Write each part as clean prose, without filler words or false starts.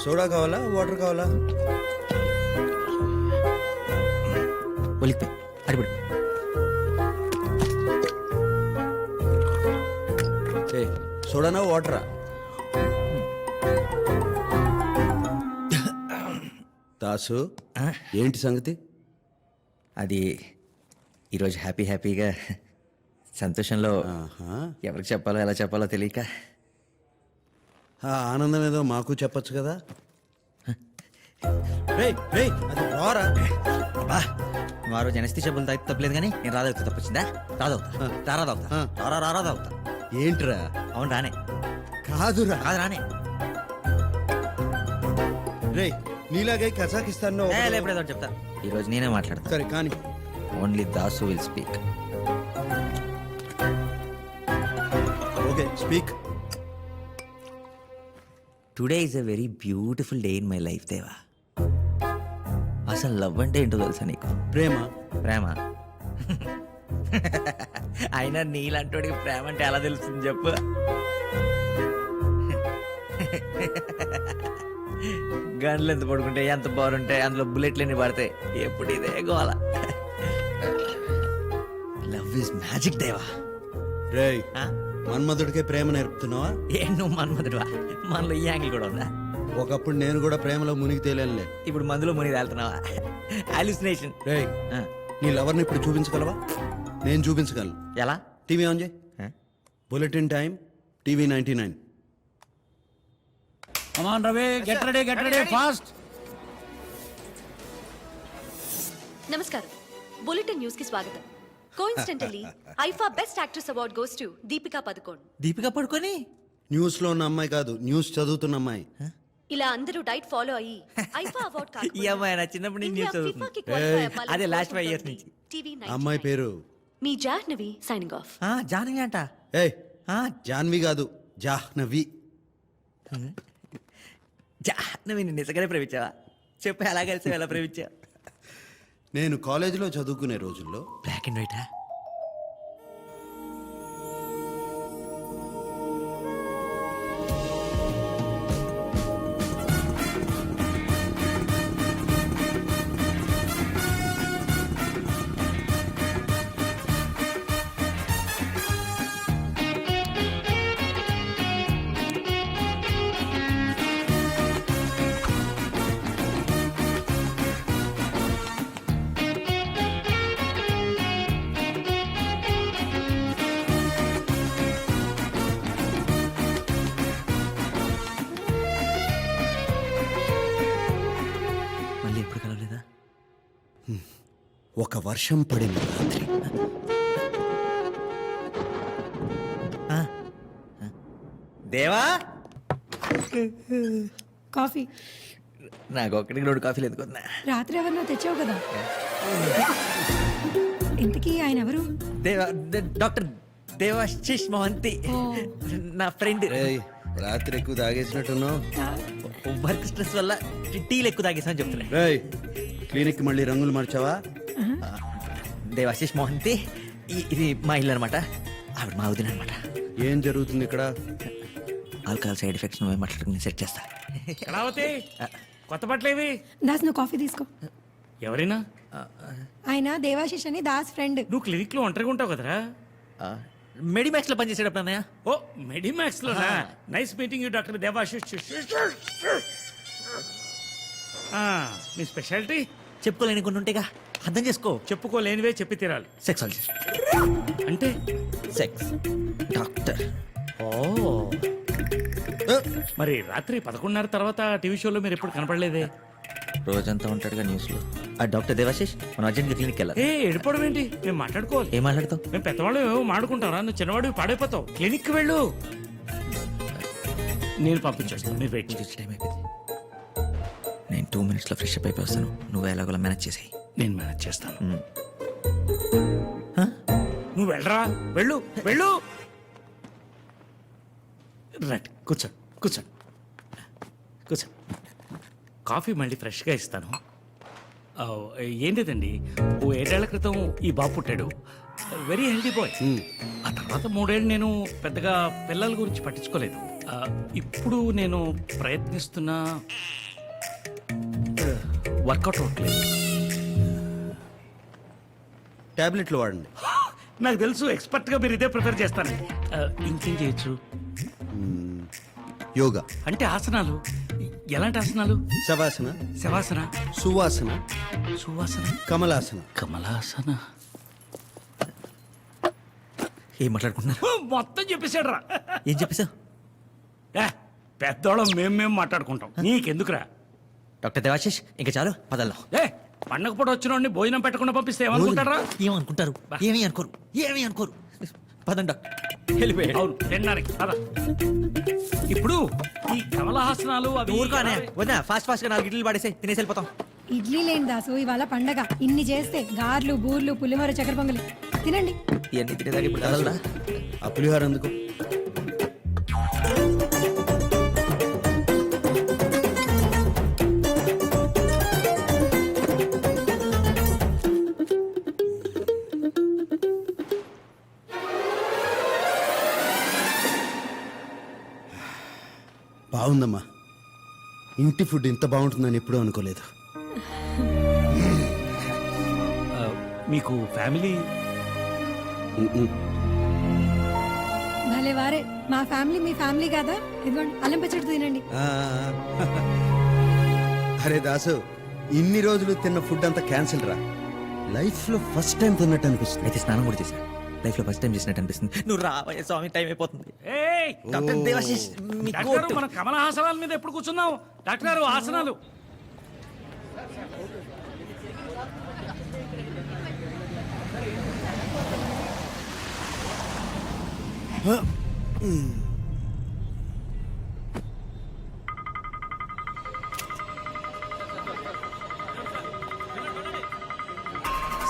Soda కావాలా water కావాలా? ఒలికిపోయి అడిపడు. సోడానా వాటరా? దాసు ఏంటి సంగతి? అది ఈరోజు హ్యాపీగా సంతోషంలో ఎవరికి చెప్పాలో ఎలా చెప్పాలో తెలియక. ఆ ఆనందం ఏదో మాకు చెప్పొచ్చు కదా. అది రారా? అబ్బా నువ్వు ఆ రోజు ఎనస్థిషియా బుల్ తాగితే తప్పలేదు కానీ నేను రాదవుతా తప్పొచ్చిందా? రాదవుతా. ఏంట్రా? అవును రానే. కాదురా. కాదు రానే. రే నీలాగే కజాకిస్తాన్ లో లేపడేదో చెప్తా. ఈరోజు నేనే మాట్లాడతా. సరే కానీ only Dasu will speak. Okay speak. Today is a very beautiful day in my life దేవా. అసలు లవ్ అంటే ఏంటో తెలుసా నీకు? ప్రేమ అయినా నీలాంటోడికి ప్రేమ అంటే ఎలా తెలుస్తుంది చెప్పు? గన్లు ఎంత పడుకుంటే ఎంత బాగుంటాయి, అందులో బుల్లెట్లు ఎన్ని పడతాయి, ఎప్పుడు ఇదే గోల. లవ్ ఇస్ మ్యాజిక్ దేవా. రే మన్మధుడికే ప్రేమ నేర్పుతున్నావా? ఏ నువ్వు మన్మధుడువా? మనలో ఈ యాంగిల్ కూడా ఉందా? ఒకప్పుడు నేను కూడా ప్రేమలో మునిగి తేలేనులే. ఇప్పుడు మందులో మునిగి తేలుతున్నావా? హాలుసినేషన్. రే నీ లవర్ని ఇప్పుడు చూపించగలవా? నేను చూపించగలను. ఎలా? టీవీ ఆన్ చేయి. Bulletin time TV 99. Come on, Ravi, get ready, fast. నమస్కారం. బులెటిన్ న్యూస్ కి స్వాగతం. Coincidentally IIFA best actress award goes to Deepika Padukone. Deepika Padukone news లో ఉన్న అమ్మాయి కాదు, న్యూస్ చదువుతున్న అమ్మాయి. ఇలా అందరూ డైట్ ఫాలో అయ్యి ఐఫా అవార్డ్ ఈ అమ్మాయి నా చిన్నప్పటి నుంచి న్యూస్ చదువుతుంది. అదే last 5 years నుంచి. అమ్మాయి పేరు మీ జాహ్నవి సైనింగ్ ఆఫ్. జాహ్నవి అంట. జాహ్నవి కాదు, జాహ్నవి. జాహ్నవి నిజంగానే ప్రేమించావా? చెప్పు ఎలా కలిసి ఎలా ప్రేమించా? నేను కాలేజీలో చదువుకునే రోజుల్లో బ్లాక్ అండ్ వైటా? మళ్ళీ ఎప్పుడు కలవలేదా? ఒక వర్షం పడిన రాత్రి దేవా కాఫీ. నాకు ఒక్కడికి 2 కాఫీలు ఎత్తుకున్నా. రాత్రి ఎవరినో తెచ్చావు కదా. ఇంతకీ ఆయన ఎవరు? డాక్టర్ దేవాశిష్ మోహంతి, నా ఫ్రెండ్. రాత్రి ఎక్కువ తాగేసినట్టున్నావు. వర్క్ స్ట్రెస్ వల్ల టీలు ఎక్కువ తాగేసాను చెప్తున్నా. క్లినిక్ మళ్ళీ రంగులు మార్చావా? దేవాశిష్ మోహంతి, ఇది మా ఇల్లు అనమాట. ఆవిడ మా వదిన అనమాట. ఏం జరుగుతుంది ఇక్కడ? ఆల్కహాల్ సైడ్ ఎఫెక్ట్స్ నువ్వే మాట్లాడుకుని సెట్ చేస్తా. కళావతి, కొత్త బట్టలేవి? దాస్ నువ్వు కాఫీ తీసుకో. ఎవరైనా? ఆయన దేవాశిష్ అని దాస్ ఫ్రెండ్. నువ్వు క్లినిక్ లో ఒంటరిగా ఉంటావు కదరా? మెడిమాక్స్ లో పనిచేసేటప్పుడు అన్నయ్య. ఓ మెడిమాక్స్ లో. Nice meeting you doctor Devashish. Me speciality? చెప్పుకోలేని కొన్ని ఉంటాయిగా, అర్థం చేసుకో. చెప్పుకోలేనివే చెప్పి తీరాలి. సెక్సాలజిస్ట్ అంటే సెక్స్ డాక్టర్. ఓ మరి రాత్రి 11:30 తర్వాత టీవీ షోలో మీరు ఎప్పుడు కనపడలేదే? రోజంతా ఉంటాడుగా న్యూస్ లో. ఆ డాక్టర్ దేవాశిష్ మనం అర్జెంట్ క్లినిక్ వెళ్ళాలి. ఎడిపోవడం ఏంటి? మేము మాట్లాడుకోవాలి. ఏం మాట్లాడతావు? మేము పెద్దవాళ్ళు ఏమో మాడుకుంటారా? నువ్వు చిన్నవాడివి పాడైపోతావు. క్లినిక్ వెళ్ళు. నేను పంపించేస్తాను, మీరు వెయిట్ చేసి. టైం అయిపోయింది. నేను 2 minutes లో ఫ్రెష్ అప్ అయిపోయి వస్తాను. నువ్వు ఎలాగోలా మేనేజ్ చేసాయి. నేను మేనేజ్ చేస్తాను. నువ్వు వెళ్ళరా, వెళ్ళు వెళ్ళు. రైట్, కూర్చో కూర్చో కూర్చో. కాఫీ మళ్ళీ ఫ్రెష్గా ఇస్తాను. ఏం లేదండి, ఓ 7 ఏళ్ల క్రితం ఈ బాబు పుట్టాడు. Very healthy boy. ఆ తర్వాత 3 ఏళ్ళు నేను పెద్దగా పిల్లల గురించి పట్టించుకోలేదు. ఇప్పుడు నేను ప్రయత్నిస్తున్న వర్కౌట్ అవ్వట్లేదు. టాబ్లెట్లు వాడండి. నాకు తెలుసు ఎక్స్పర్ట్గా మీరు ఇదే ప్రిపేర్ చేస్తానండి. ఇంకేం చేయొచ్చు? యోగా, అంటే ఆసనాలు. ఎలాంటి ఆసనాలు? శవాసన, శవాసన, సువాసన, సువాసన, కమలాసన. కమలాసన. ఏం మాట్లాడుకుంటున్నారు? మొత్తం చెప్పేశాడు రా. ఏం చెప్పేశావు? పెద్దోళ్ళం మేము మాట్లాడుకుంటాం, నీకెందుకురా? డాక్టర్ దేవాశిష్ ఇంకా చాలు, పదల్లా. పండగ పూట వచ్చిన బోజనం పెట్టకుండా పంపిస్తే ఏమనుకుంటారా? ఏమనుకుంటారు? ఏమీ అనుకోరు, ఏమీ అనుకోరు. పదండి డాక్టర్. వెళ్ళిపోయాడు. అవును, తిన్నారకి పద. ఇప్పుడు ఈ కమలహాసనాలు అవి ఊరుకోనే వద్దా, ఫాస్ట్ ఫాస్ట్ గా 4 ఇడ్లీలు పడేసి తినేసి వెళ్ళిపోతాం. ఇడ్లీ లేని దాసు ఇవాళ పండగ. ఇన్ని చేస్తే గార్లు బూర్లు పులిహోర చక్కెర పొంగలి తినండి. ఇవన్నీ తినేదాకా ఇప్పుడు కదలదా? ఆ పులిహోర ఎందుకు? బాగుందమ్మా. ఇంటి ఫుడ్ ఇంత బాగుంటుందని ఎప్పుడూ అనుకోలేదు. మీకు ఫ్యామిలీ? భలే వారే, మా ఫ్యామిలీ మీ ఫ్యామిలీ కాదా? ఇదిగోండి అల్లం పచ్చడి తినండి. అరే దాసు, ఇన్ని రోజులు తిన్న ఫుడ్ అంతా క్యాన్సిల్ రా. లైఫ్ లో ఫస్ట్ టైం తిన్నట్టు అనిపిస్తుంది. అయితే స్నానం కూడా చేశా. లైఫ్ లో ఫస్ట్ టైం చేసినట్టు అనిపిస్తుంది. నువ్వు రావయ్య స్వామి, టైం అయిపోతుంది. డాక్టర్ దేవాశిష్ మీ డాక్టర్ కోట్. మన కమలహాసనాల మీద ఎప్పుడు కూర్చున్నాం? డాక్టర్ గారు ఆసనాలు.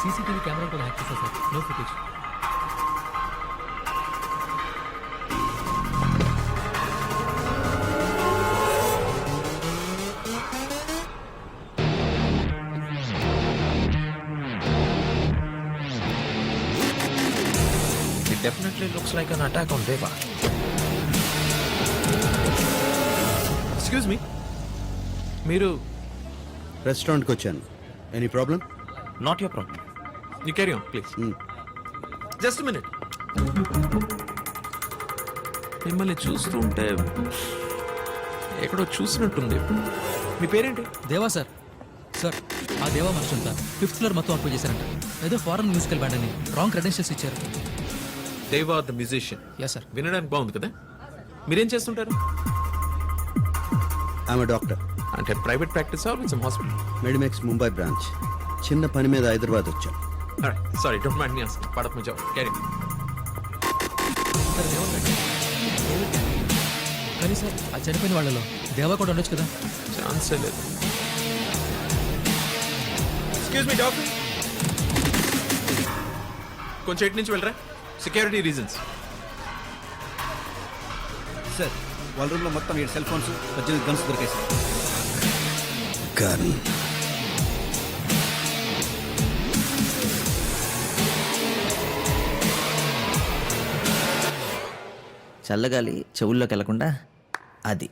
సీసీటీవీ కెమెరా కూడా హ్యాక్ చేశారు sir. No footage. It definitely looks like an attack on Deva. Excuse me. మీరు రెస్టారెంట్కి వచ్చాను. Any problem? not your problem. You carry on, please. Just a minute. మిమ్మల్ని చూస్తుంటే ఎక్కడో చూసినట్టుంది. మీ పేరేంటి? దేవా సార్. సార్ ఆ దేవా మనుషులు సార్ 5th ఫ్లోర్ మొత్తం ఆక్యుపై చేశారంట. ఏదో ఫారెన్ మ్యూజికల్ బ్యాండ్ అని రాంగ్ క్రెడెన్షియల్స్ ఇచ్చారు. దేవా ద మ్యూజిషియన్. Yeah sir. వినడానికి బాగుంది కదా. మీరేం చేస్తుంటారు? ఆమె డాక్టర్. అంటే private practice or with some hospital? మెడిమెక్స్ ముంబై బ్రాంచ్. చిన్న పని మీద హైదరాబాద్ వచ్చాను. Sorry, don't mind me asking. Part of my job. Carry. Sir Deva garu. కానీ సార్ ఆ చనిపోయిన వాళ్ళలో దేవా కూడా ఉండొచ్చు కదా. ఛాన్సే లేదు. ఎక్స్క్యూజ్ మీ డాక్టర్, కొంచెం ఇటు నుంచి వెళ్ళరా. Security reasons. సార్, వాళ్ళ రూమ్లో మొత్తం 7 సెల్ ఫోన్స్, 18 గన్స్ దొరికాయి సార్. గన్. చల్లగాలి చెవుల్లోకి వెళ్లకుండా అది.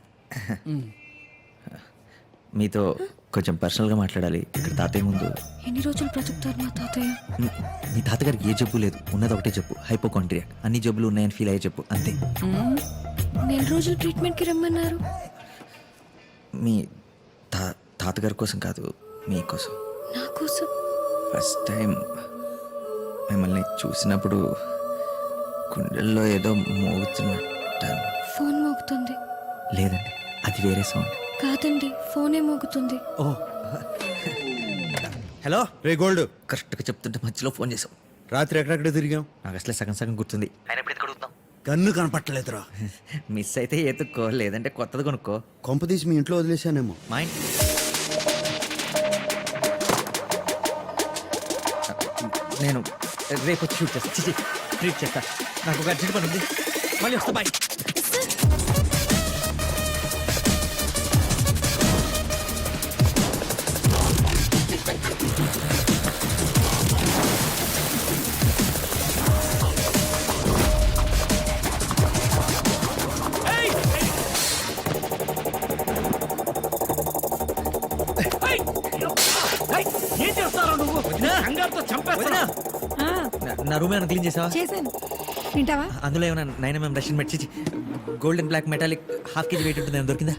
మీతో కొంచెం పర్సనల్గా మాట్లాడాలి ఇక్కడ తాతయ్య ముందు. ఎన్ని రోజులు బ్రతుకుతారు మా తాతయ్య? మీ తాతగారికి ఏ జబ్బు లేదు, ఉన్నది ఒకటే చెప్పు, హైపోకాండ్రియా. అన్ని జబ్బులు ఉన్నాయని ఫీల్ అయ్యే చెప్పు, అంతే. నెల రోజులు ట్రీట్మెంట్కి రమ్మన్నారు. మీ తాతగారి కోసం కాదు, మీకోసం. నా కోసం? ఫస్ట్ టైం మిమ్మల్ని చూసినప్పుడు గుండెల్లో ఏదో మోగుతున్నట్టు. ఫోన్ మోగుతుంది. లేదండి, అది వేరే సౌండ్. కాదండి, ఫోనే మోగుతుంది. ఓ హలో రే గోల్డ్, కరెక్ట్గా చెప్తుంటే మధ్యలో ఫోన్ చేసావు. రాత్రి ఎక్కడెక్కడ తిరిగాం? నాకు అసలే సగం సగం గుర్తుంది. ఆయన ఎప్పుడు ఎత్తుకడుగుతాం? గన్ను కనపట్టలేదురా. మిస్ అయితే ఎత్తుక్కో, లేదంటే కొత్తది కొనుక్కో. కొంప తీసి మీ ఇంట్లో వదిలేశానేమో. మా ఇంటి నేను రేపు వచ్చి షూట్ చేస్తా, ట్రీట్ చేస్తా. నాకు ఒక అర్జెంట్ పని ఉంది, మళ్ళీ వస్తా. బాయ్. ఏయ్, ఏం చేస్తారో నువ్వు కంగారుతో చంపేస్తున్నా. ఆ, నా రూమ్ ఏమైనా క్లీన్ చేసావా? చేశాను తింటావా? అందులో ఏమైనా 9mm Russian matte gold and black metallic half KG weight ఉంటుంది దొరికిందా?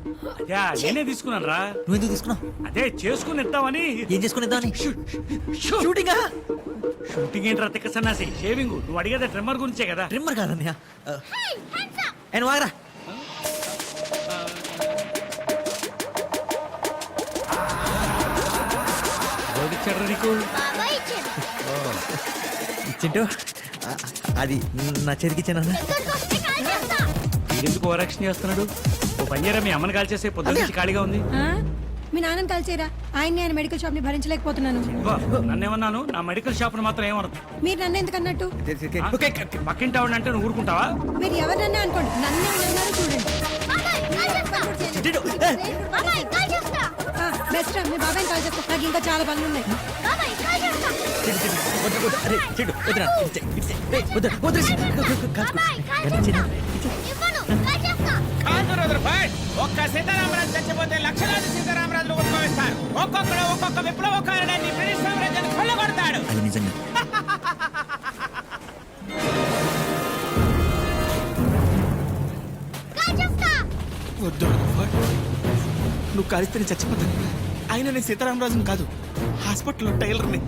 యా, నేనే తీసుకున్నాను రా. నువ్వు ఎందుకు తీసుకున్నావు? అదే చేసుకుని ఇద్దామని. ఏం చేసుకునేద్దామని? షూ- షూటింగా? షూటింగ్ ఏంట్రా తిక్క సన్నాసి? షేవింగ్. నువ్వు అడిగేదే ట్రిమ్మర్ గురించే కదా. ట్రిమ్మర్ కాదన్నయ్య. అండ్ వాగరా. ఎవరిచ్చాడ్రా నీకు? చింటూ అది నా చేతికి ఇచ్చానన్నా. వీడెందుకు ఓవరాక్షన్ చేస్తున్నాడు? ఓ పని చేయరా, మీ అమ్మని కాల్ చేసే పొద్దున్న నుంచి ఖాళీగా ఉంది. ఆ? మీ నాన్నని కలిసేరా? ఆయన్ని ఆయన మెడికల్ షాప్ ని భరించలేకపోతున్నాను. బా, నన్నేమన్నాను? నా మెడికల్ షాప్ మాత్రం ఏమనదు. మీరు నన్ను ఎందుకు అన్నట్టు? పక్కింటి ఆవిడ అంటే నువ్వు ఊరుకుంటావా? మీరు ఎవరినన్నా అనుకోండి, నన్నే అన్నారు చూడండి. బెస్ట్ మీ బాబాయ్ కాల్ చెప్తా, నాకు ఇంకా చాలా పనులు ఉన్నాయి. ఒక్క సీతారామరాజు చచ్చిపోతే లక్షలాది సీతారామరాజులు ఉద్భవిస్తారు. ఒక్కొక్కడు ఒక్కొక్క విప్లవకారుడాన్ని బ్రిటిష్ సామ్రాజ్యాన్ని కొల్లగొడతాడు. అది నిజంగా. వద్దు నువ్వు కాలిస్తే నేను చచ్చిపోతాను. అయినా నేను సీతారామరాజుని కాదు, హాస్పిటల్లో టైలర్ని.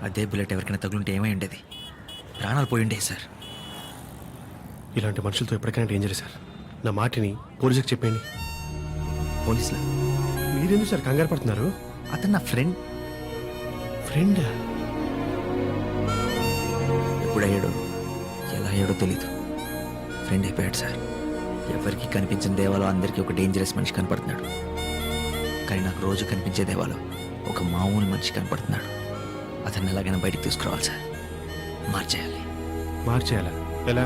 అదే బుల్లెట్ ఎవరికైనా తగులుంటే ఏమై ఉండేది? ప్రాణాలు పోయి ఉండేవి సార్. ఇలాంటి మనుషులతో ఎప్పటికైనా డేంజర్ సార్. నా మాటిని పోలీసులకు చెప్పండి. పోలీసులా? మీరెందుకు సార్ కంగారు పడుతున్నారు? అతను నా ఫ్రెండ్. ఫ్రెండ్ ఎప్పుడయ్యాడో ఎలా అయ్యాడో తెలీదు. ఫ్రెండ్ అయిపోయాడు సార్. ఎవరికి కనిపించిన దేవాలో అందరికీ ఒక డేంజరస్ మనిషి కనపడుతున్నాడు. కానీ నాకు రోజు కనిపించే దేవాలో ఒక మామూలు మనిషి కనపడుతున్నాడు. అతన్ని ఎలాగైనా బయటికి తీసుకురావాలి సార్. మార్చేయాలి. మార్చేయాలా? ఎలా?